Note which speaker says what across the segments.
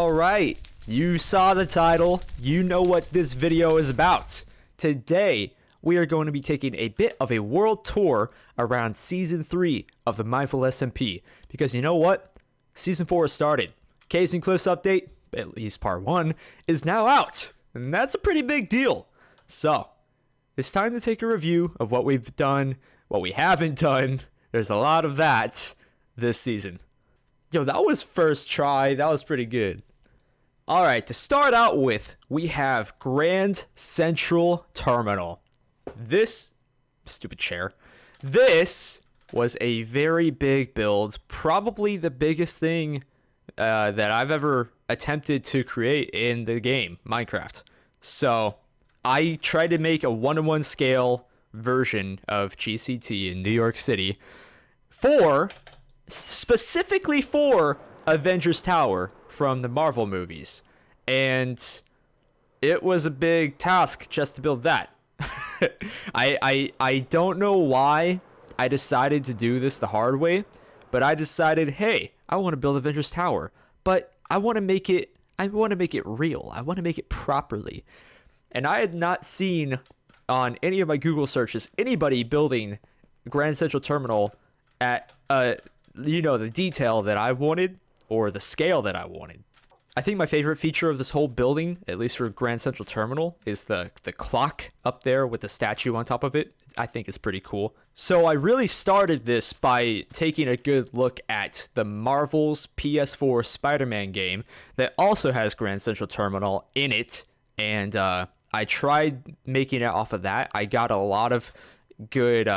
Speaker 1: All right, you saw the title. You know what this video is about. Today, we are going to be taking a bit of a world tour around Season 3 of the Mindful SMP. Because you know what? Season 4 has started. Caves and Cliffs update, at least part 1, is now out. And that's a pretty big deal. So, it's time to take a review of what we've done, what we haven't done. There's a lot of that this season. Yo, that was first try. That was pretty good. All right, to start out with, we have Grand Central Terminal. This, stupid chair, this was a very big build, probably the biggest thing that I've ever attempted to create in the game, Minecraft. So I tried to make a 1-to-1 scale version of GCT in New York City specifically for Avengers Tower from the Marvel movies. And it was a big task just to build that. I don't know why I decided to do this the hard way, but I decided, hey, I want to build Avengers Tower, but I want to make it real. I want to make it properly. And I had not seen on any of my Google searches anybody building Grand Central Terminal at the detail that I wanted or the scale that I wanted. I think my favorite feature of this whole building, at least for Grand Central Terminal, is the clock up there with the statue on top of it. I think it's pretty cool. So I really started this by taking a good look at the Marvel's PS4 Spider-Man game that also has Grand Central Terminal in it. And I tried making it off of that. I got a lot of good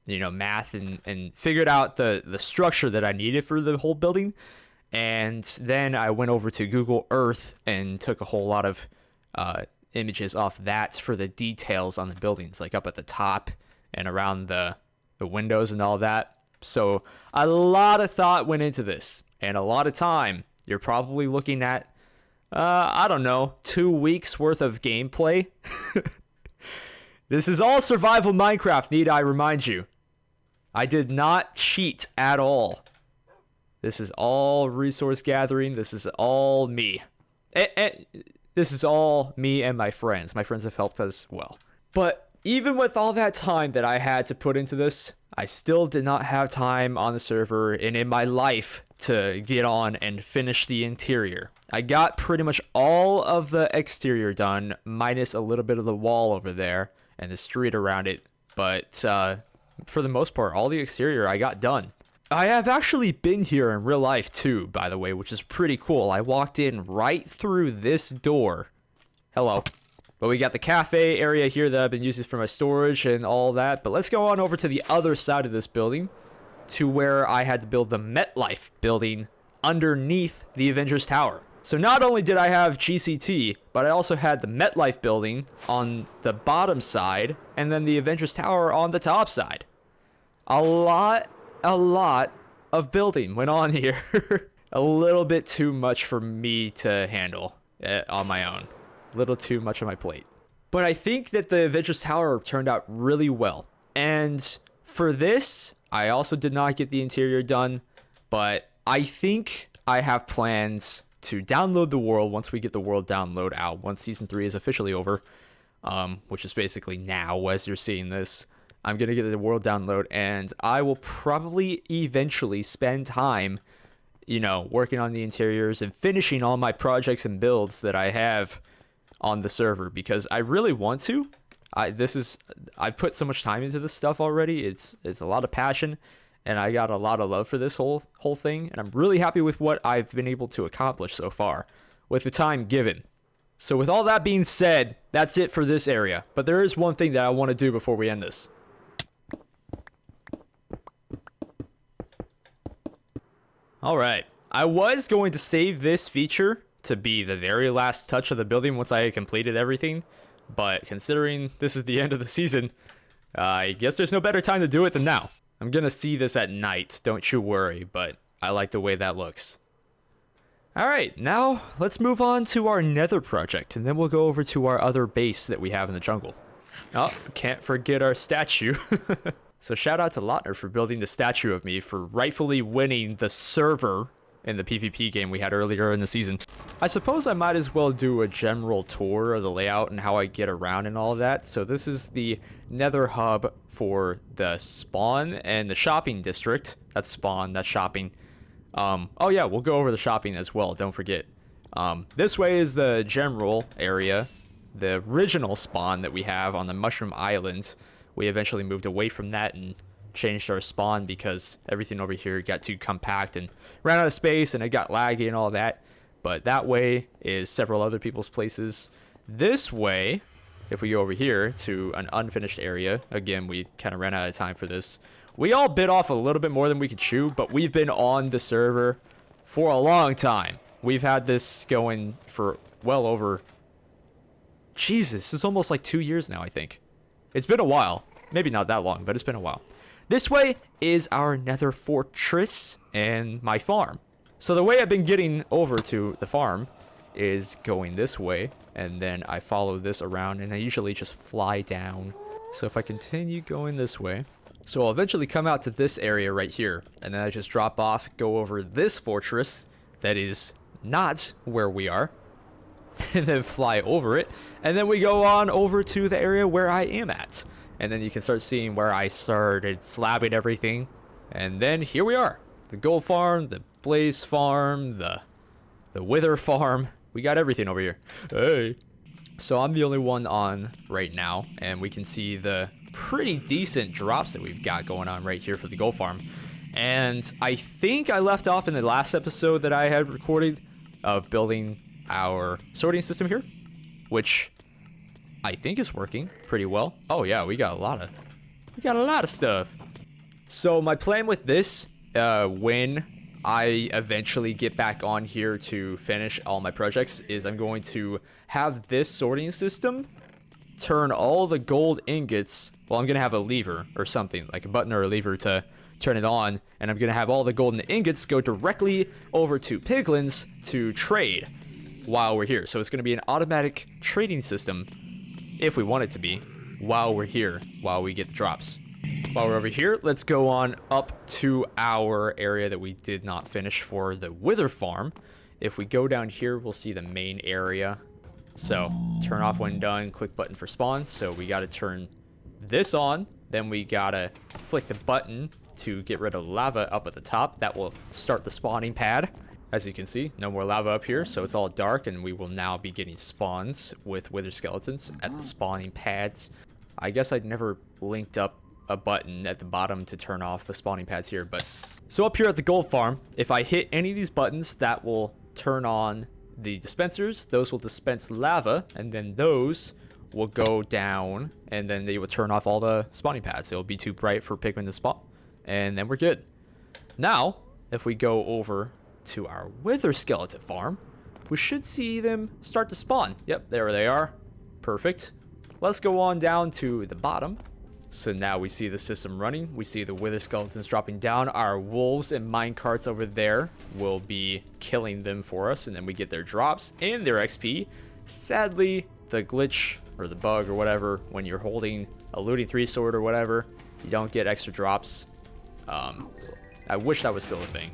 Speaker 1: math and figured out the structure that I needed for the whole building. And then I went over to Google Earth and took a whole lot of images off that for the details on the buildings, like up at the top and around the windows and all that. So a lot of thought went into this and a lot of time. You're probably looking at, 2 weeks worth of gameplay. This is all survival Minecraft, need I remind you. I did not cheat at all. This is all resource gathering. This is all me. This is all me and my friends. My friends have helped as well. But even with all that time that I had to put into this, I still did not have time on the server and in my life to get on and finish the interior. I got pretty much all of the exterior done, minus a little bit of the wall over there and the street around it. But for the most part, all the exterior I got done. I have actually been here in real life too, by the way, which is pretty cool. I walked in right through this door. Hello. But we got the cafe area here that I've been using for my storage and all that. But let's go on over to the other side of this building to where I had to build the MetLife building underneath the Avengers Tower. So not only did I have GCT, but I also had the MetLife building on the bottom side and then the Avengers Tower on the top side. A lot of building went on here. A little bit too much for me to handle on my own. A little too much on my plate. But I think that the Avengers Tower turned out really well. And for this, I also did not get the interior done. But I think I have plans to download the world once we get the world download out. Once Season 3 is officially over. Which is basically now as you're seeing this. I'm going to get the world download, and I will probably eventually spend time, working on the interiors and finishing all my projects and builds that I have on the server, because I really want to. I put so much time into this stuff already. It's a lot of passion, and I got a lot of love for this whole thing, and I'm really happy with what I've been able to accomplish so far with the time given. So with all that being said, that's it for this area, but there is one thing that I want to do before we end this. Alright, I was going to save this feature to be the very last touch of the building once I had completed everything, but considering this is the end of the season, I guess there's no better time to do it than now. I'm gonna see this at night, don't you worry, but I like the way that looks. Alright, now let's move on to our Nether project, and then we'll go over to our other base that we have in the jungle. Oh, can't forget our statue. So shout out to Lotner for building the statue of me, for rightfully winning the server in the PvP game we had earlier in the season. I suppose I might as well do a general tour of the layout and how I get around and all of that. So this is the Nether hub for the spawn and the shopping district. That's spawn, that's shopping. Oh yeah, we'll go over the shopping as well, don't forget. This way is the general area, the original spawn that we have on the Mushroom Islands. We eventually moved away from that and changed our spawn because everything over here got too compact and ran out of space and it got laggy and all that. But that way is several other people's places. This way, if we go over here to an unfinished area, again, we kind of ran out of time for this. We all bit off a little bit more than we could chew, but we've been on the server for a long time. We've had this going for well over... Jesus, it's almost like 2 years now, I think. It's been a while. Maybe not that long, but it's been a while. This way is our Nether fortress and my farm. So the way I've been getting over to the farm is going this way, and then I follow this around, and I usually just fly down. So if I continue going this way, so I'll eventually come out to this area right here, and then I just drop off, go over this fortress that is not where we are, and then fly over it, and then we go on over to the area where I am at. And then you can start seeing where I started slabbing everything. And then here we are. The gold farm, the blaze farm, the wither farm. We got everything over here. Hey. So I'm the only one on right now. And we can see the pretty decent drops that we've got going on right here for the gold farm. And I think I left off in the last episode that I had recorded of building our sorting system here. Which... I think it's working pretty well. Oh yeah, we got a lot of stuff. So my plan with this, when I eventually get back on here to finish all my projects, is I'm going to have this sorting system turn all the gold ingots. Well, I'm gonna have a lever or something, like a button or a lever to turn it on, and I'm gonna have all the golden ingots go directly over to piglins to trade while we're here. So it's gonna be an automatic trading system, if we want it to be, while we're here, while we get the drops. While we're over here, let's go on up to our area that we did not finish for the wither farm. If we go down here, we'll see the main area. So, turn off when done, click button for spawn. So we gotta turn this on, then we gotta flick the button to get rid of lava up at the top. That will start the spawning pad. As you can see, no more lava up here, so it's all dark, and we will now be getting spawns with wither skeletons at the spawning pads. I guess I'd never linked up a button at the bottom to turn off the spawning pads here, but... So up here at the gold farm, if I hit any of these buttons, that will turn on the dispensers. Those will dispense lava, and then those will go down, and then they will turn off all the spawning pads. It'll be too bright for pigmen to spawn, and then we're good. Now, if we go over to our wither skeleton farm, we should see them start to spawn. Yep, there they are. Perfect. Let's go on down to the bottom. So now we see the system running. We see the wither skeletons dropping down. Our wolves and minecarts over there will be killing them for us, and then we get their drops and their XP. Sadly, the glitch or the bug or whatever, when you're holding a looting 3 sword or whatever, you don't get extra drops. I wish that was still a thing.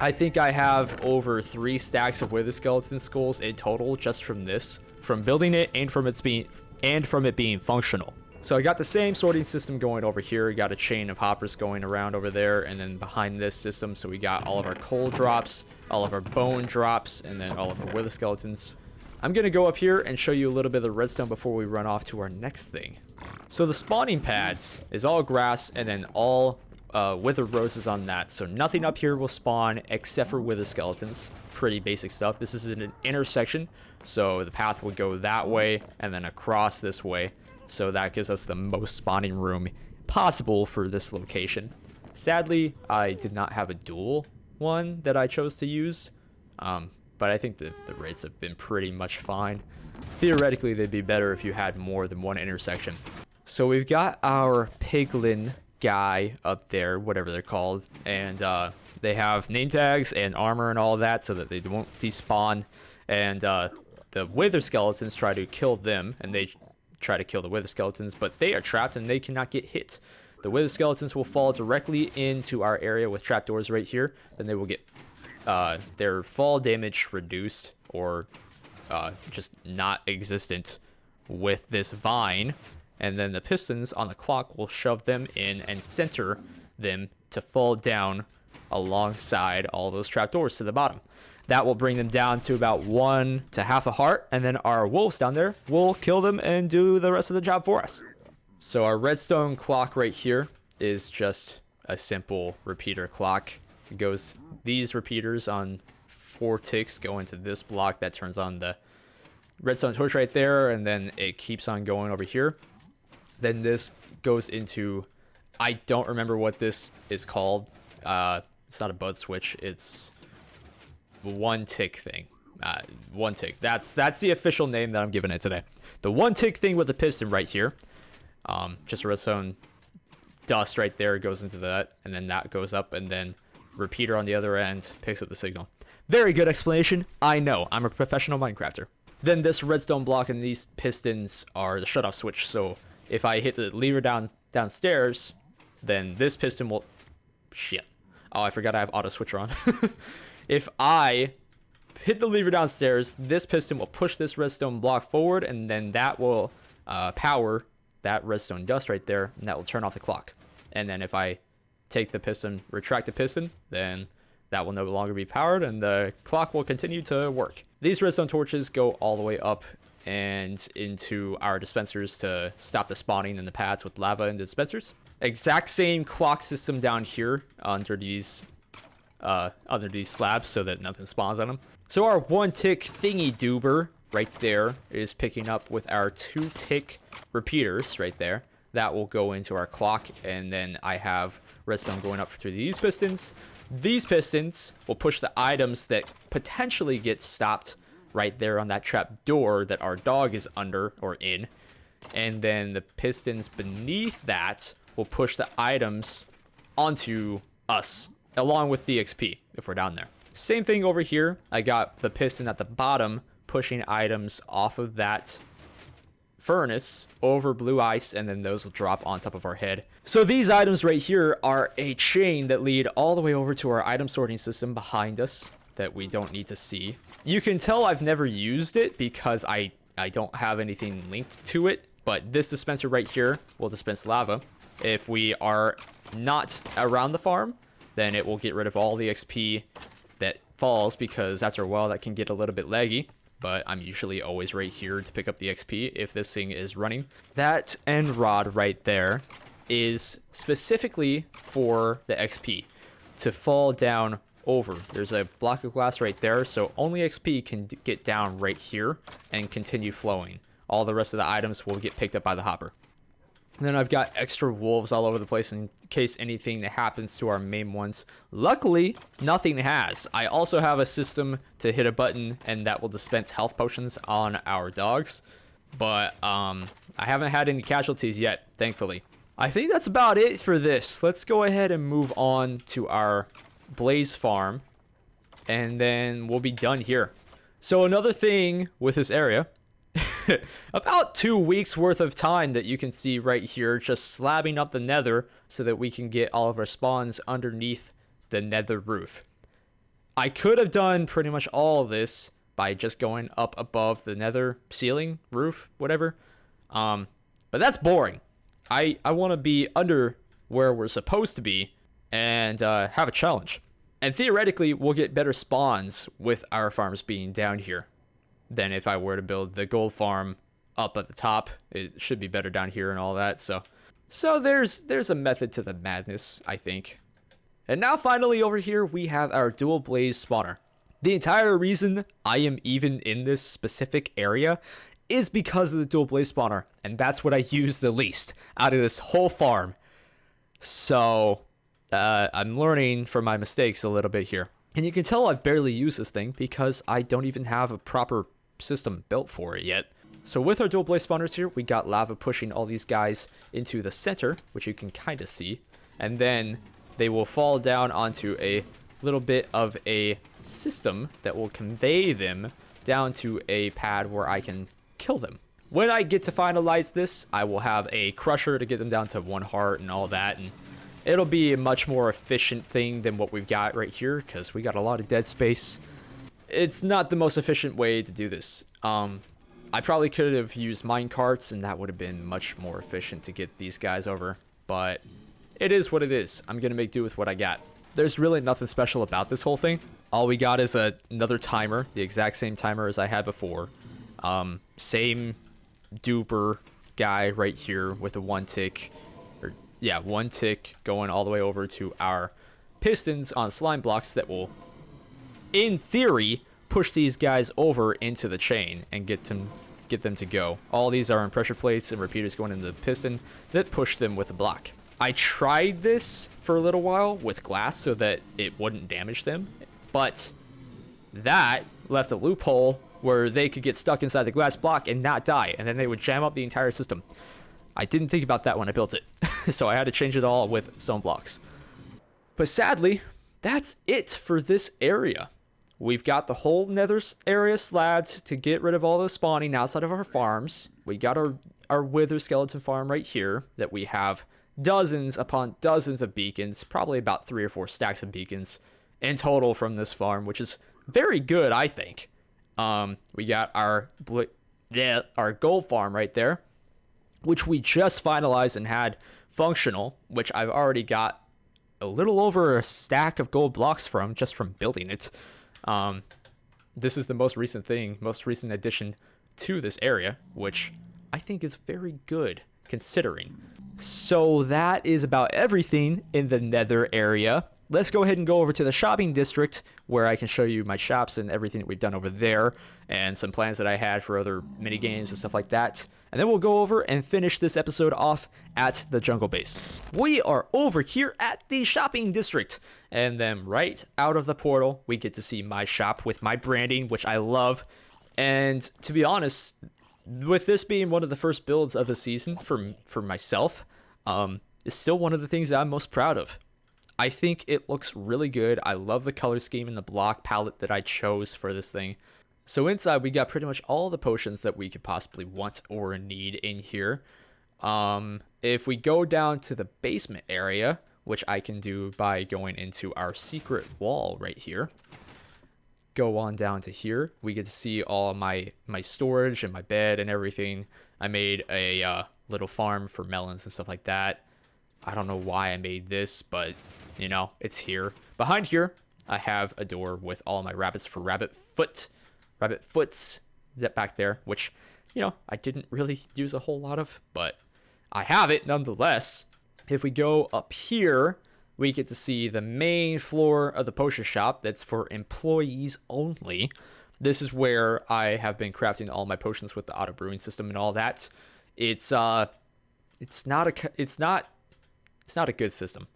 Speaker 1: I think I have over 3 stacks of wither skeleton skulls in total just from this, from building it and from it being functional. So I got the same sorting system going over here. We got a chain of hoppers going around over there, and then behind this system, so we got all of our coal drops, all of our bone drops, and then all of our wither skeletons. I'm gonna go up here and show you a little bit of the redstone before we run off to our next thing. So the spawning pads is all grass and then all wither roses on that, so nothing up here will spawn except for wither skeletons. Pretty basic stuff. This is an intersection, so the path would go that way and then across this way, so that gives us the most spawning room possible for this location. Sadly, I did not have a dual one that I chose to use, but I think the rates have been pretty much fine. Theoretically, they'd be better if you had more than one intersection. So we've got our piglin guy up there, whatever they're called, and they have name tags and armor and all that so that they won't despawn, and the wither skeletons try to kill them, and they try to kill the wither skeletons, but they are trapped and they cannot get hit. The wither skeletons will fall directly into our area with trapdoors right here, then they will get their fall damage reduced or just not existent with this vine, and then the pistons on the clock will shove them in and center them to fall down alongside all those trapdoors to the bottom. That will bring them down to about 1 to half a heart, and then our wolves down there will kill them and do the rest of the job for us. So our redstone clock right here is just a simple repeater clock. It goes, these repeaters on 4 ticks go into this block that turns on the redstone torch right there, and then it keeps on going over here. Then this goes into, I don't remember what this is called. It's not a bud switch, it's 1 tick thing. 1 tick. That's the official name that I'm giving it today. The 1 tick thing with the piston right here. Just a redstone dust right there goes into that, and then that goes up, and then repeater on the other end picks up the signal. Very good explanation. I know. I'm a professional Minecrafter. Then this redstone block and these pistons are the shutoff switch. So if I hit the lever downstairs, then this piston will... Shit. Oh, I forgot I have auto switcher on. If I hit the lever downstairs, this piston will push this redstone block forward, and then that will power that redstone dust right there, and that will turn off the clock. And then if I take the piston, retract the piston, then that will no longer be powered, and the clock will continue to work. These redstone torches go all the way up and into our dispensers to stop the spawning in the pads with lava in the dispensers. Exact same clock system down here under these slabs so that nothing spawns on them. So our 1 tick thingy doober right there is picking up with our 2 tick repeaters right there. That will go into our clock, and then I have redstone going up through these pistons. These pistons will push the items that potentially get stopped right there on that trap door that our dog is under or in. And then the pistons beneath that will push the items onto us, along with the XP if we're down there. Same thing over here. I got the piston at the bottom pushing items off of that furnace over blue ice, and then those will drop on top of our head. So these items right here are a chain that lead all the way over to our item sorting system behind us that we don't need to see. You can tell I've never used it because I don't have anything linked to it, but this dispenser right here will dispense lava. If we are not around the farm, then it will get rid of all the XP that falls, because after a while that can get a little bit laggy. But I'm usually always right here to pick up the XP if this thing is running. That end rod right there is specifically for the XP to fall down over. There's a block of glass right there, so only XP can get down right here and continue flowing. All the rest of the items will get picked up by the hopper. And then I've got extra wolves all over the place in case anything that happens to our main ones. Luckily, nothing has. I also have a system to hit a button and that will dispense health potions on our dogs. But I haven't had any casualties yet, thankfully. I think that's about it for this. Let's go ahead and move on to our blaze farm, and then we'll be done here. So another thing with this area, about 2 weeks worth of time that you can see right here, just slabbing up the nether so that we can get all of our spawns underneath the nether roof. I could have done pretty much all of this by just going up above the nether ceiling, roof, whatever. But that's boring. I want to be under where we're supposed to be and have a challenge. And theoretically, we'll get better spawns with our farms being down here than if I were to build the gold farm up at the top. It should be better down here and all that. So there's a method to the madness, I think. And now finally over here, we have our dual blaze spawner. The entire reason I am even in this specific area is because of the dual blaze spawner. And that's what I use the least out of this whole farm. So I'm learning from my mistakes a little bit here. And you can tell I've barely used this thing because I don't even have a proper system built for it yet. So with our dual blaze spawners here, we got lava pushing all these guys into the center, which you can kind of see. And then they will fall down onto a little bit of a system that will convey them down to a pad where I can kill them. When I get to finalize this, I will have a crusher to get them down to 1 heart and all that, and It'll be a much more efficient thing than what we've got right here, because we got a lot of dead space. It's not the most efficient way to do this. I probably could have used mine carts, and that would have been much more efficient to get these guys over. But it is what it is. I'm going to make do with what I got. There's really nothing special about this whole thing. All we got is another timer, the exact same timer as I had before. Same duper guy right here with a 1 tick. Or, yeah, 1 tick going all the way over to our pistons on slime blocks that will, in theory, push these guys over into the chain and get them to go. All these are on pressure plates and repeaters going into the piston that push them with a block. I tried this for a little while with glass so that it wouldn't damage them, but that left a loophole where they could get stuck inside the glass block and not die, and then they would jam up the entire system. I didn't think about that when I built it, so I had to change it all with stone blocks. But sadly, that's it for this area. We've got the whole nether area slabbed to get rid of all the spawning outside of our farms. We got our wither skeleton farm right here that we have dozens upon dozens of beacons, probably about 3 or 4 stacks of beacons in total from this farm, which is very good, I think. We got our gold farm right there, which we just finalized and had functional, which I've already got a little over a stack of gold blocks from, just from building it. This is the most recent addition to this area, which I think is very good considering. So that is about everything in the nether area. Let's go ahead and go over to the shopping district where I can show you my shops and everything that we've done over there and some plans that I had for other mini games and stuff like that. And then we'll go over and finish this episode off at the jungle base. We are over here at the shopping district. And then right out of the portal, we get to see my shop with my branding, which I love. And to be honest, with this being one of the first builds of the season for myself, it's still one of the things that I'm most proud of. I think it looks really good. I love the color scheme and the block palette that I chose for this thing. So inside we got pretty much all the potions that we could possibly want or need in here. If we go down to the basement area, which I can do by going into our secret wall right here, go on down to here, we get to see all my storage and my bed and everything. I made a little farm for melons and stuff like that. I don't know why I made this, but you know, it's here. Behind here, I have a door with all my rabbits for rabbit foots that back there, which, you know, I didn't really use a whole lot of, but I have it nonetheless. If we go up here, we get to see the main floor of the potion shop that's for employees only. This is where I have been crafting all my potions with the auto brewing system and all that. It's not a good system.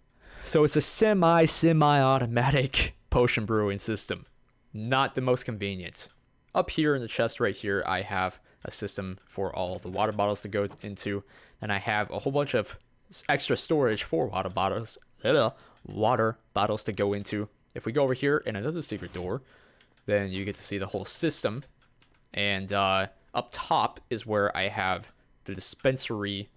Speaker 1: So it's a semi-automatic potion brewing system. Not the most convenient. Up here in the chest right here, I have a system for all the water bottles to go into, and I have a whole bunch of extra storage for water bottles to go into. If we go over here in another secret door, then you get to see the whole system. And up top is where I have the dispensary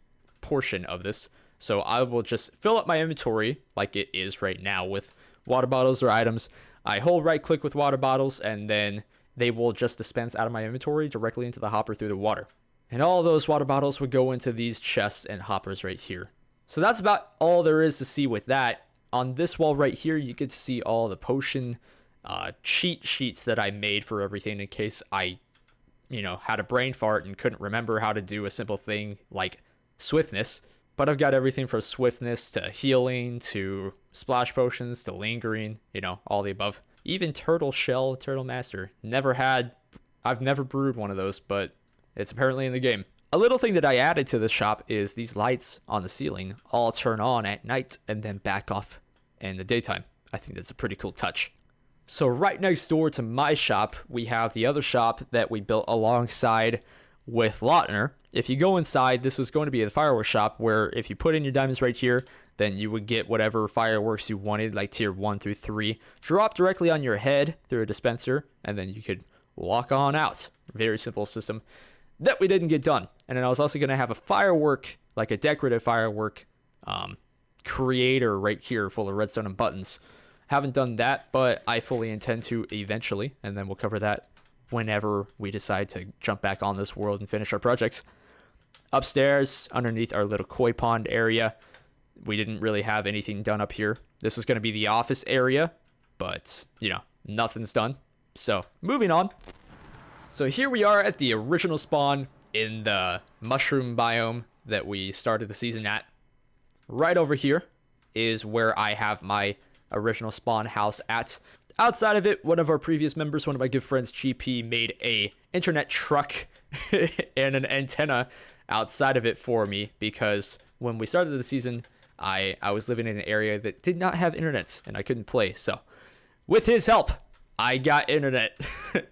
Speaker 1: portion of this. So I will just fill up my inventory like it is right now with water bottles or items. I hold right click with water bottles, and then they will just dispense out of my inventory directly into the hopper through the water. And all those water bottles would go into these chests and hoppers right here. So that's about all there is to see with that. On this wall right here, you get to see all the potion cheat sheets that I made for everything in case I, had a brain fart and couldn't remember how to do a simple thing like swiftness. But I've got everything from swiftness to healing to splash potions to lingering, all the above. Even turtle master. I've never brewed one of those, but it's apparently in the game. A little thing that I added to the shop is these lights on the ceiling all turn on at night and then back off in the daytime. I think that's a pretty cool touch. So right next door to my shop, we have the other shop that we built alongside with Lautner. If you go inside, this was going to be a fireworks shop where if you put in your diamonds right here, then you would get whatever fireworks you wanted, like tier 1 through 3, drop directly on your head through a dispenser, and then you could walk on out. Very simple system that we didn't get done. And then I was also going to have a firework, like a decorative firework creator right here full of redstone and buttons. Haven't done that, but I fully intend to eventually, and then we'll cover that whenever we decide to jump back on this world and finish our projects. Upstairs, underneath our little koi pond area, we didn't really have anything done up here. This is going to be the office area, but, nothing's done. So, moving on. So here we are at the original spawn in the mushroom biome that we started the season at. Right over here is where I have my original spawn house at. Outside of it, one of our previous members, one of my good friends, GP, made a internet truck and an antenna outside of it for me, because when we started the season, I was living in an area that did not have internet and I couldn't play. So with his help, I got internet and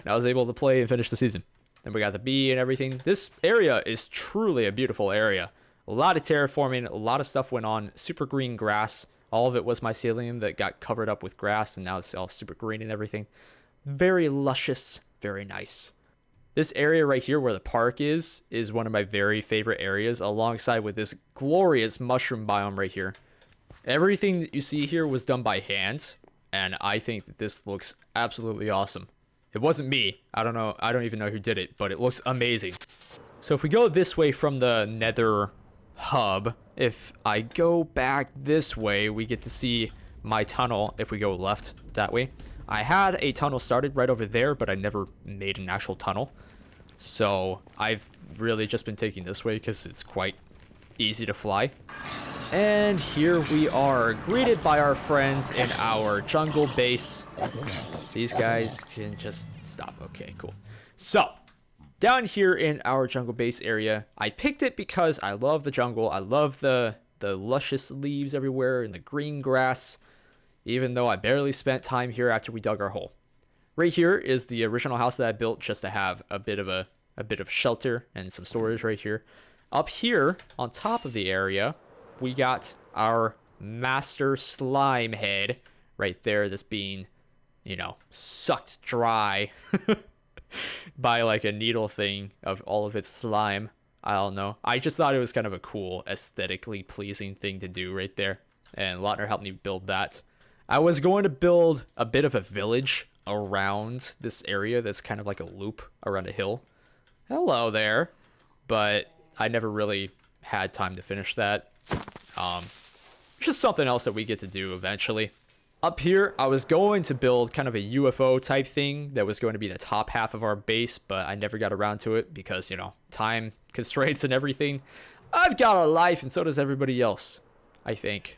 Speaker 1: I was able to play and finish the season. And we got the bee and everything. This area is truly a beautiful area. A lot of terraforming, a lot of stuff went on. Super green grass. All of it was mycelium that got covered up with grass, and now it's all super green and everything. Very luscious, very nice. This area right here where the park is one of my very favorite areas, alongside with this glorious mushroom biome right here. Everything that you see here was done by hand, and I think that this looks absolutely awesome. It wasn't me. I don't know. I don't even know who did it, but it looks amazing. So if we go this way from the Nether hub, if I go back this way, we get to see my tunnel. If we go left that way, I had a tunnel started right over there, but I never made an actual tunnel. So I've really just been taking this way because it's quite easy to fly. And here we are, greeted by our friends in our jungle base. These guys can just stop. Okay, cool. So down here in our jungle base area, I picked it because I love the jungle. I love the luscious leaves everywhere and the green grass, even though I barely spent time here after we dug our hole. Right here is the original house that I built just to have a bit of shelter and some storage right here. Up here on top of the area, we got our master slime head right there that's being, sucked dry by like a needle thing of all of its slime. I don't know. I just thought it was kind of a cool, aesthetically pleasing thing to do right there. And Lautner helped me build that. I was going to build a bit of a village around this area that's kind of like a loop around a hill. Hello there. But I never really had time to finish that. Just something else that we get to do eventually. Up here, I was going to build kind of a UFO type thing that was going to be the top half of our base, but I never got around to it because, time constraints and everything. I've got a life, and so does everybody else, I think.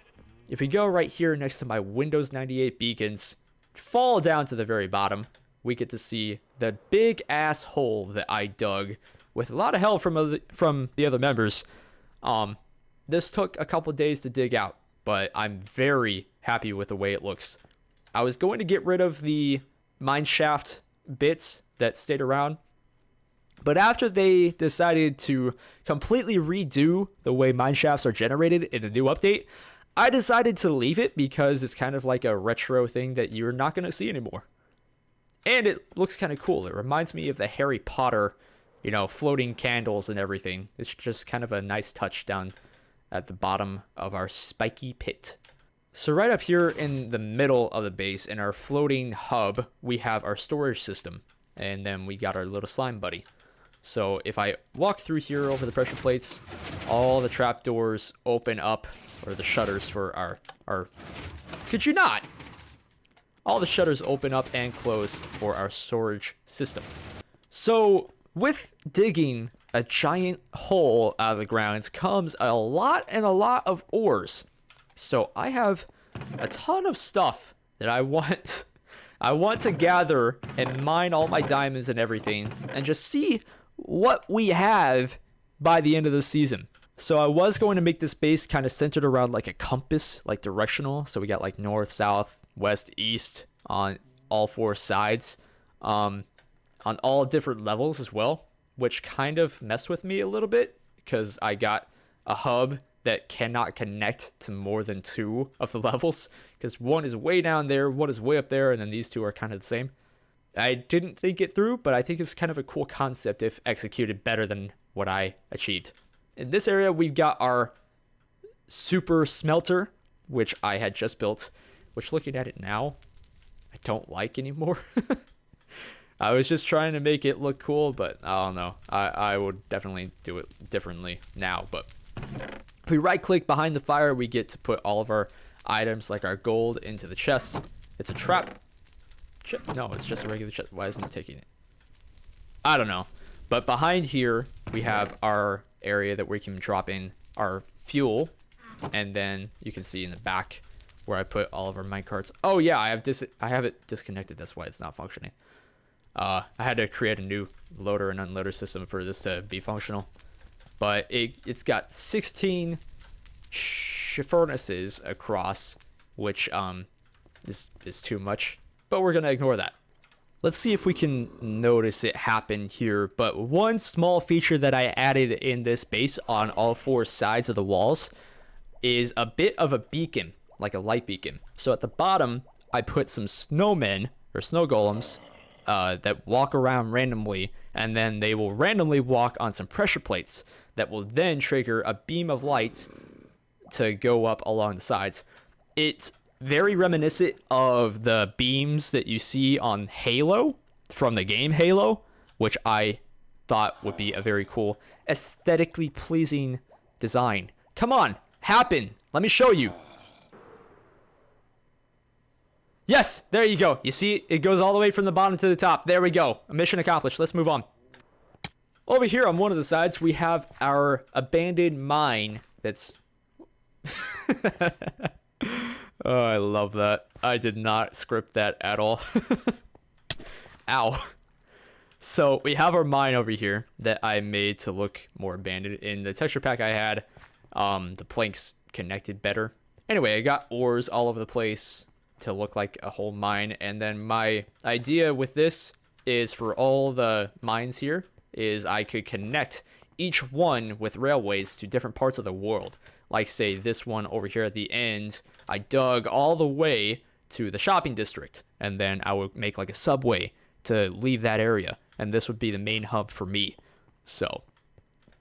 Speaker 1: If we go right here next to my Windows 98 beacons, fall down to the very bottom, we get to see the big ass hole that I dug with a lot of help from the other members. This took a couple days to dig out, but I'm very happy with the way it looks. I was going to get rid of the mineshaft bits that stayed around, but after they decided to completely redo the way mineshafts are generated in a new update, I decided to leave it because it's kind of like a retro thing that you're not going to see anymore. And it looks kind of cool. It reminds me of the Harry Potter, floating candles and everything. It's just kind of a nice touch down at the bottom of our spiky pit. So right up here in the middle of the base, in our floating hub, we have our storage system. And then we got our little slime buddy. So if I walk through here over the pressure plates, all the trapdoors open up, or the shutters for our... Could you not? All the shutters open up and close for our storage system. So with digging a giant hole out of the ground comes a lot of ores. So I have a ton of stuff that I want to gather and mine all my diamonds and everything and just see what we have by the end of the season. So I was going to make this base kind of centered around like a compass, like directional. So we got like north, south, west, east on all four sides, on all different levels as well, which kind of messed with me a little bit because I got a hub that cannot connect to more than two of the levels because one is way down there, one is way up there, and then these two are kind of the same. I didn't think it through, but I think it's kind of a cool concept if executed better than what I achieved. In this area, we've got our super smelter, which I had just built, which looking at it now, I don't like anymore. I was just trying to make it look cool, but I don't know. I would definitely do it differently now. But if we right click behind the fire, we get to put all of our items like our gold into the chest. It's a trap. No, it's just a regular chest. Why isn't it taking it? I don't know. But behind here, we have our area that we can drop in our fuel. And then you can see in the back where I put all of our minecarts. Oh yeah, I have it disconnected. That's why it's not functioning. I had to create a new loader and unloader system for this to be functional. But it's got 16 furnaces across, which is too much. But we're going to ignore that. Let's see if we can notice it happen here. But one small feature that I added in this base on all 4 sides of the walls is a bit of a beacon, like a light beacon. So at the bottom, I put some snowmen or snow golems that walk around randomly, and then they will randomly walk on some pressure plates that will then trigger a beam of light to go up along the sides. It's very reminiscent of the beams that you see on Halo from the game Halo, which I thought would be a very cool, aesthetically pleasing design. Come on, happen. Let me show you. Yes, there you go. You see, it goes all the way from the bottom to the top. There we go. Mission accomplished. Let's move on. Over here on one of the sides, we have our abandoned mine that's... Oh, I love that. I did not script that at all. Ow. So we have our mine over here that I made to look more abandoned. In the texture pack I had, the planks connected better. Anyway, I got ores all over the place to look like a whole mine. And then my idea with this is for all the mines here is I could connect each one with railways to different parts of the world. Like say this one over here at the end, I dug all the way to the shopping district, and then I would make like a subway to leave that area, and this would be the main hub for me. So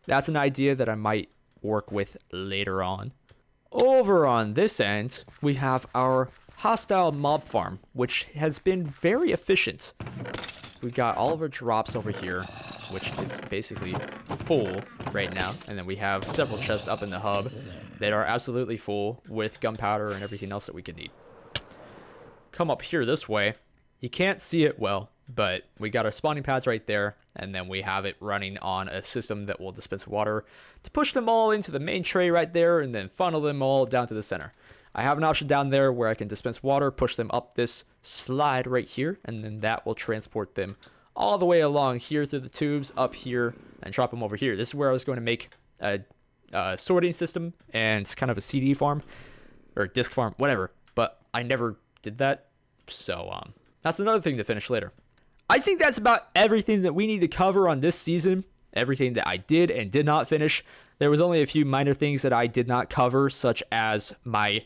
Speaker 1: that's an idea that I might work with later on. Over on this end, we have our hostile mob farm, which has been very efficient. We got all of our drops over here, which is basically full right now. And then we have several chests up in the hub that are absolutely full with gunpowder and everything else that we could need. Come up here this way. You can't see it well, but we got our spawning pads right there. And then we have it running on a system that will dispense water to push them all into the main tray right there and then funnel them all down to the center. I have an option down there where I can dispense water, push them up this slide right here, and then that will transport them all the way along here through the tubes up here and drop them over here. This is where I was going to make a sorting system and kind of a CD farm or disc farm, whatever, but I never did that. So that's another thing to finish later. I think that's about everything that we need to cover on this season. Everything that I did and did not finish. There was only a few minor things that I did not cover, such as my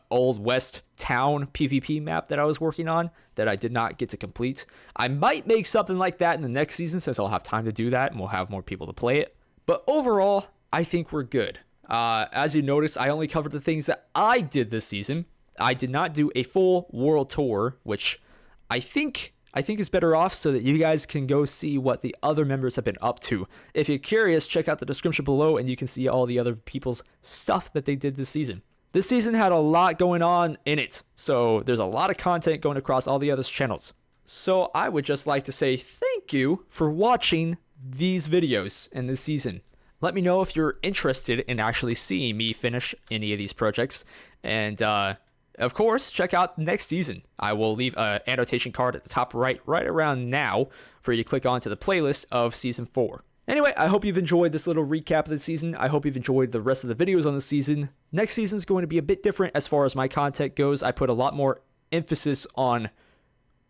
Speaker 1: Old West Town PvP map that I was working on that I did not get to complete. I might make something like that in the next season since I'll have time to do that and we'll have more people to play it. But overall, I think we're good. As you notice, I only covered the things that I did this season. I did not do a full world tour, which I think is better off so that you guys can go see what the other members have been up to. If you're curious, check out the description below and you can see all the other people's stuff that they did this season. This season had a lot going on in it, so there's a lot of content going across all the other channels. So I would just like to say thank you for watching these videos in this season. Let me know if you're interested in actually seeing me finish any of these projects. And of course, check out next season. I will leave an annotation card at the top right around now for you to click onto the playlist of Season 4. Anyway, I hope you've enjoyed this little recap of the season. I hope you've enjoyed the rest of the videos on the season. Next season is going to be a bit different as far as my content goes. I put a lot more emphasis on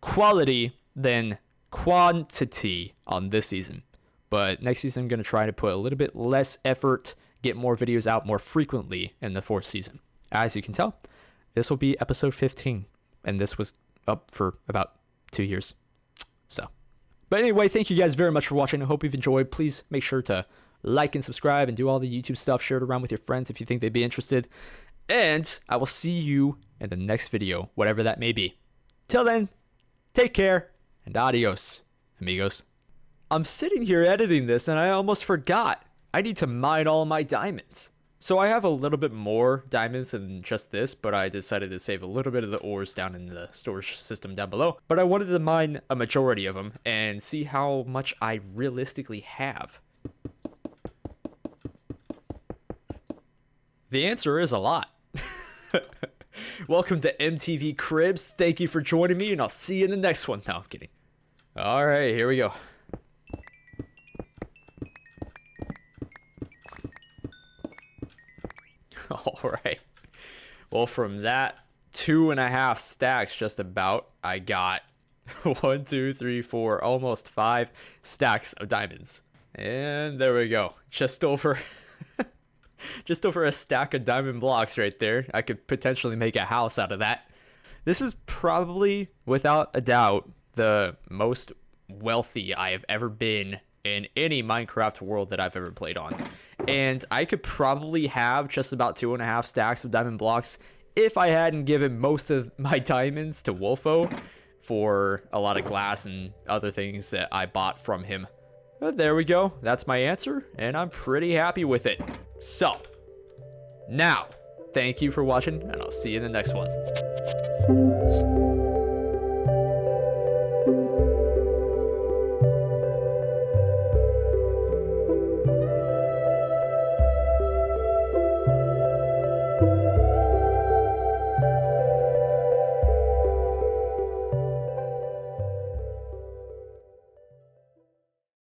Speaker 1: quality than quantity on this season. But next season, I'm going to try to put a little bit less effort, get more videos out more frequently in the 4th season. As you can tell, this will be episode 15, and this was up for about 2 years. So, but anyway, thank you guys very much for watching. I hope you've enjoyed. Please make sure to like and subscribe and do all the YouTube stuff. Share it around with your friends if you think they'd be interested. And I will see you in the next video, whatever that may be. Till then, take care and adios, amigos. I'm sitting here editing this and I almost forgot. I need to mine all my diamonds. So I have a little bit more diamonds than just this, but I decided to save a little bit of the ores down in the storage system down below. But I wanted to mine a majority of them and see how much I realistically have. The answer is a lot. Welcome to MTV Cribs. Thank you for joining me, and I'll see you in the next one. No, I'm kidding. All right, here we go. All right. Well, from that 2.5 stacks just about, I got 1, 2, 3, 4, almost 5 stacks of diamonds. And there we go. Just over just over a stack of diamond blocks right there. I could potentially make a house out of that. This is probably, without a doubt, the most wealthy I have ever been in any Minecraft world that I've ever played on. And I could probably have just about 2.5 stacks of diamond blocks if I hadn't given most of my diamonds to Wolfo for a lot of glass and other things that I bought from him. But there we go. That's my answer, and I'm pretty happy with it. So, now, thank you for watching, and I'll see you in the next one.